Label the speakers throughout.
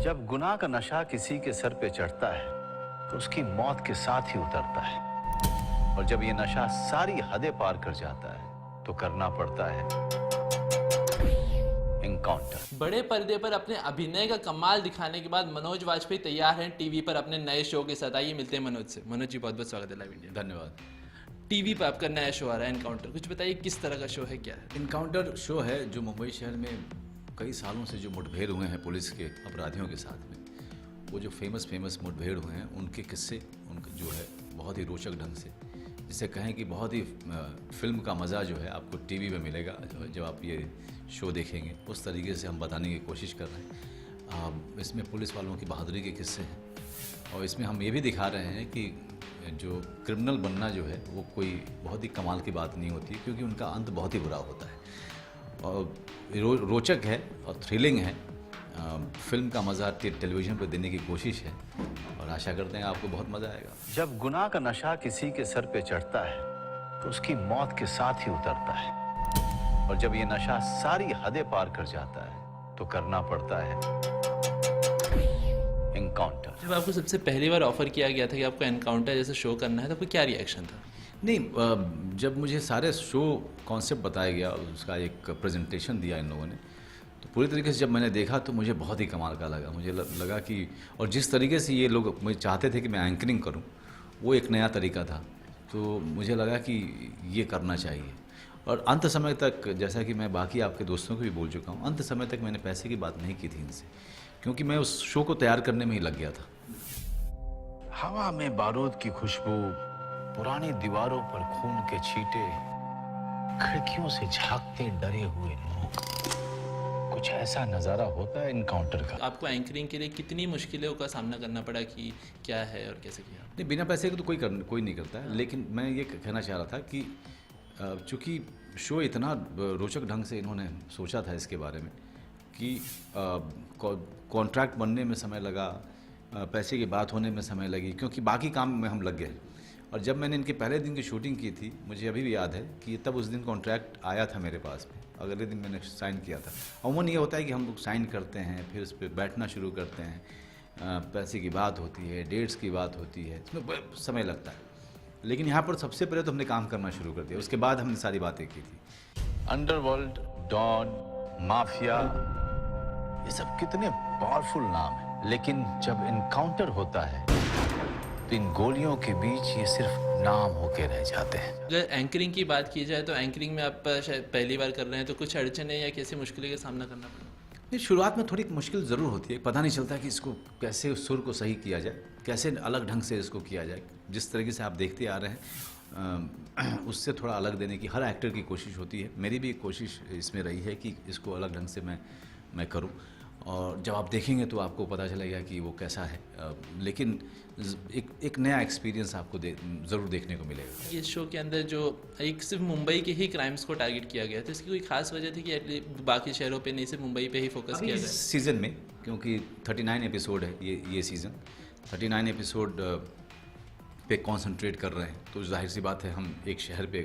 Speaker 1: जब गुनाह का नशा किसी के सर पे चढ़ता है तो उसकी मौत के साथ ही उतरता है, और जब ये नशा सारी हदें पार कर जाता है तो करना पड़ता है एनकाउंटर।
Speaker 2: बड़े पर्दे पर अपने अभिनय का कमाल दिखाने के बाद मनोज वाजपेयी तैयार हैं टीवी पर अपने नए शो के साथ। आइए मिलते हैं मनोज से। मनोज जी बहुत बहुत स्वागत है लाइव इंडिया।
Speaker 3: धन्यवाद।
Speaker 2: टीवी पर आपका नया शो आ रहा है एनकाउंटर, कुछ बताइए किस तरह का शो है, क्या है?
Speaker 3: इनकाउंटर शो है जो मुंबई शहर में कई सालों से जो मुठभेड़ हुए हैं पुलिस के अपराधियों के साथ में, वो जो फेमस मुठभेड़ हुए हैं उनके किस्से उनके जो है बहुत ही रोचक ढंग से, जिसे कहें कि बहुत ही फिल्म का मज़ा जो है आपको टीवी में मिलेगा जब आप ये शो देखेंगे। उस तरीके से हम बताने की कोशिश कर रहे हैं। इसमें पुलिस वालों की बहादुरी के किस्से हैं, और इसमें हम ये भी दिखा रहे हैं कि जो क्रिमिनल बनना जो है वो कोई बहुत ही कमाल की बात नहीं होती, क्योंकि उनका अंत बहुत ही बुरा होता है। और रोचक है और थ्रिलिंग है। फिल्म का मज़ा टेलीविज़न पर देने की कोशिश है, और आशा करते हैं आपको बहुत मज़ा आएगा।
Speaker 1: जब गुनाह का नशा किसी के सर पे चढ़ता है तो उसकी मौत के साथ ही उतरता है, और जब ये नशा सारी हदें पार कर जाता है तो करना पड़ता है एनकाउंटर।
Speaker 2: जब आपको सबसे पहली बार ऑफर किया गया था कि आपको एनकाउंटर जैसे शो करना है तो आपको क्या रिएक्शन था?
Speaker 3: नहीं, जब मुझे सारे शो कॉन्सेप्ट बताया गया, उसका एक प्रेजेंटेशन दिया इन लोगों ने, तो पूरी तरीके से जब मैंने देखा तो मुझे बहुत ही कमाल का लगा। मुझे लगा कि, और जिस तरीके से ये लोग मुझे चाहते थे कि मैं एंकरिंग करूं, वो एक नया तरीका था। तो मुझे लगा कि ये करना चाहिए। और अंत समय तक, जैसा कि मैं बाकी आपके दोस्तों को भी बोल चुका हूँ, अंत समय तक मैंने पैसे की बात नहीं की थी इनसे, क्योंकि मैं उस शो को तैयार करने में ही लग गया था।
Speaker 1: हवा में बारूद की खुशबू, पुरानी दीवारों पर खून के छींटे, खिड़कियों से झांकते डरे हुए लोग, कुछ ऐसा नजारा होता है एनकाउंटर का।
Speaker 2: आपको एंकरिंग के लिए कितनी मुश्किलों का सामना करना पड़ा कि क्या है और कैसे किया?
Speaker 3: नहीं, बिना पैसे के तो कोई नहीं करता है। लेकिन मैं ये कहना चाह रहा था कि चूँकि शो इतना रोचक ढंग से इन्होंने सोचा था इसके बारे में कि कॉन्ट्रैक्ट बनने में समय लगा, पैसे की बात होने में समय लगी, क्योंकि बाकी काम में हम लग गए। और जब मैंने इनके पहले दिन की शूटिंग की थी, मुझे अभी भी याद है कि तब उस दिन कॉन्ट्रैक्ट आया था मेरे पास में, अगले दिन मैंने साइन किया था। अमूमन ये होता है कि हम लोग साइन करते हैं, फिर उस पर बैठना शुरू करते हैं, पैसे की बात होती है, डेट्स की बात होती है, इसमें समय लगता है। लेकिन यहाँ पर सबसे पहले तो हमने काम करना शुरू कर दिया, उसके बाद हमने सारी बातें की थी।
Speaker 1: अंडरवर्ल्ड, डॉन, माफिया, ये सब कितने पावरफुल नाम हैं, लेकिन जब एनकाउंटर होता है तो इन गोलियों के बीच ये सिर्फ नाम होके रह जाते हैं।
Speaker 2: अगर एंकरिंग की बात की जाए तो एंकरिंग में आप शायद पहली बार कर रहे हैं, तो कुछ अड़चने या कैसी मुश्किलों का सामना करना पड़ा?
Speaker 3: नहीं, शुरुआत में थोड़ी मुश्किल ज़रूर होती है। पता नहीं चलता कि इसको कैसे सुर को सही किया जाए, कैसे अलग ढंग से इसको किया जाए। जिस तरीके से आप देखते आ रहे हैं उससे थोड़ा अलग देने की हर एक्टर की कोशिश होती है। मेरी भी कोशिश इसमें रही है कि इसको अलग ढंग से मैं करूं, और जब आप देखेंगे तो आपको पता चलेगा कि वो कैसा है। लेकिन एक नया एक्सपीरियंस आपको ज़रूर देखने को मिलेगा।
Speaker 2: इस शो के अंदर जो एक सिर्फ मुंबई के ही क्राइम्स को टारगेट किया गया, तो इसकी कोई खास वजह थी कि बाकी शहरों पे नहीं, सिर्फ मुंबई पे ही फोकस किया गया?
Speaker 3: इस सीज़न में, क्योंकि 39 एपिसोड है ये सीज़न, 39 एपिसोड पे कंसंट्रेट कर रहे हैं, तो जाहिर सी बात है हम एक शहर पे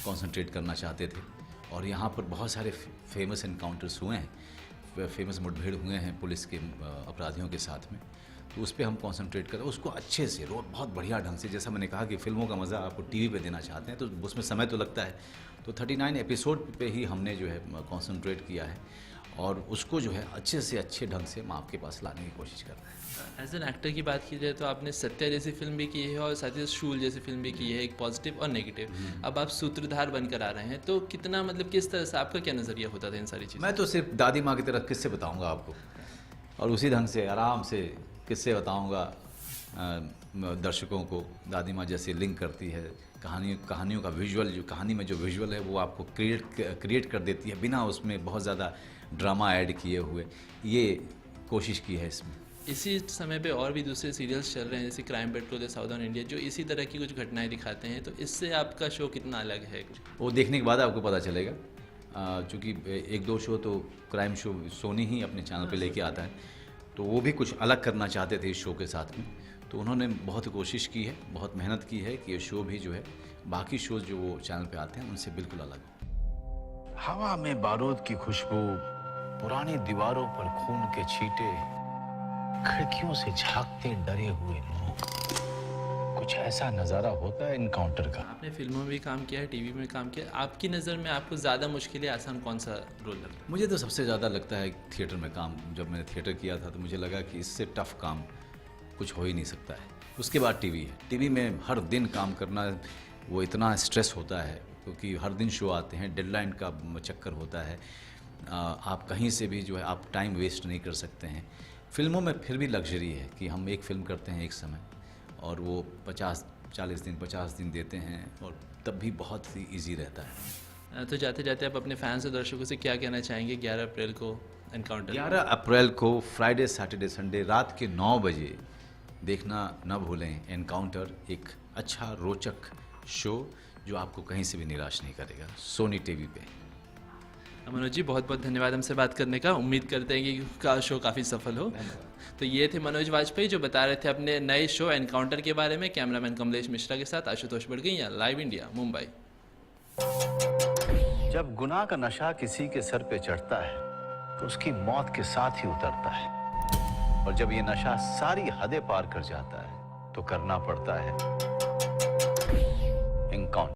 Speaker 3: कंसंट्रेट करना चाहते थे। और यहाँ पर बहुत सारे फेमस एनकाउंटर्स हुए हैं, फेमस मुठभेड़ हुए हैं पुलिस के अपराधियों के साथ में, तो उस पर हम कंसंट्रेट करें, उसको अच्छे से बहुत बढ़िया ढंग से। जैसा मैंने कहा कि फिल्मों का मज़ा आपको टीवी पे देना चाहते हैं, तो उसमें समय तो लगता है। तो 39 एपिसोड पे ही हमने जो है कंसंट्रेट किया है, और उसको जो है अच्छे से अच्छे ढंग से हम आपके पास लाने की कोशिश कर रहे हैं।
Speaker 2: एज एन एक्टर की बात की जाए तो आपने सत्या जैसी फिल्म भी की है और साथ ही शूल जैसी फिल्म भी की है, एक पॉजिटिव और नेगेटिव। अब आप सूत्रधार बनकर आ रहे हैं, तो कितना मतलब किस तरह से आपका क्या नज़रिया होता था इन सारी चीज़ें?
Speaker 3: मैं तो सिर्फ दादी माँ की तरह किस्से बताऊंगा आपको, और उसी ढंग से आराम से किस्से बताऊंगा दर्शकों को। दादी माँ जैसे लिंक करती है कहानियों का विजुअल, जो कहानी में जो विजुअल है वो आपको क्रिएट कर देती है, बिना उसमें बहुत ज़्यादा ड्रामा ऐड किए हुए। ये कोशिश की है इसमें।
Speaker 2: इसी समय पे और भी दूसरे सीरियल्स चल रहे हैं, जैसे क्राइम पेट्रोल या साउदर्न इंडिया, जो इसी तरह की कुछ घटनाएं दिखाते हैं, तो इससे आपका शो कितना अलग है?
Speaker 3: वो देखने के बाद आपको पता चलेगा। चूँकि एक दो शो तो क्राइम शो सोनी ही अपने चैनल पे लेके आता है, तो वो भी कुछ अलग करना चाहते थे इस शो के साथ में, तो उन्होंने बहुत कोशिश की है, बहुत मेहनत की है कि ये शो भी जो है बाकी शोज जो वो चैनल पे आते हैं उनसे बिल्कुल अलग हो।
Speaker 1: हवा में बारूद की खुशबू, पुरानी दीवारों पर खून के छींटे, खिड़कियों से झांकते डरे हुए लोग, कुछ ऐसा नजारा होता है इनकाउंटर का।
Speaker 2: आपने फिल्मों में भी काम किया है, टीवी में काम किया है, आपकी नज़र में आपको ज़्यादा मुश्किल या आसान कौन सा रोल लगता है?
Speaker 3: मुझे तो सबसे ज़्यादा लगता है थिएटर में काम। जब मैंने थिएटर किया था तो मुझे लगा कि इससे टफ काम कुछ हो ही नहीं सकता है। उसके बाद टीवी है। टीवी में हर दिन काम करना, वो इतना स्ट्रेस होता है क्योंकि हर दिन शो आते हैं, डेडलाइन का चक्कर होता है। आप कहीं से भी जो है आप टाइम वेस्ट नहीं कर सकते हैं। फिल्मों में फिर भी लग्जरी है कि हम एक फ़िल्म करते हैं एक समय और वो 50 दिन देते हैं और तब भी बहुत ही ईजी रहता है।
Speaker 2: तो जाते जाते आप अपने फैंस और दर्शकों से क्या कहना चाहेंगे 11 अप्रैल को एनकाउंटर?
Speaker 3: 11 अप्रैल को फ्राइडे सैटरडे संडे रात के 9 बजे देखना न भूलें। एनकाउंटर एक अच्छा रोचक शो जो आपको कहीं से भी निराश नहीं करेगा, सोनी टीवी पे।
Speaker 2: मनोज जी, बहुत बहुत धन्यवाद हमसे बात करने का। उम्मीद करते हैं कि का शो काफ़ी सफल हो। तो ये थे मनोज वाजपेयी जो बता रहे थे अपने नए शो एनकाउंटर के बारे में। कैमरामैन कमलेश मिश्रा के साथ आशुतोष बड़गैया, लाइव इंडिया, मुंबई।
Speaker 1: जब गुनाह का नशा किसी के सर पे चढ़ता है तो उसकी मौत के साथ ही उतरता है, और जब ये नशा सारी हदें पार कर जाता है तो करना पड़ता है एनकाउंटर।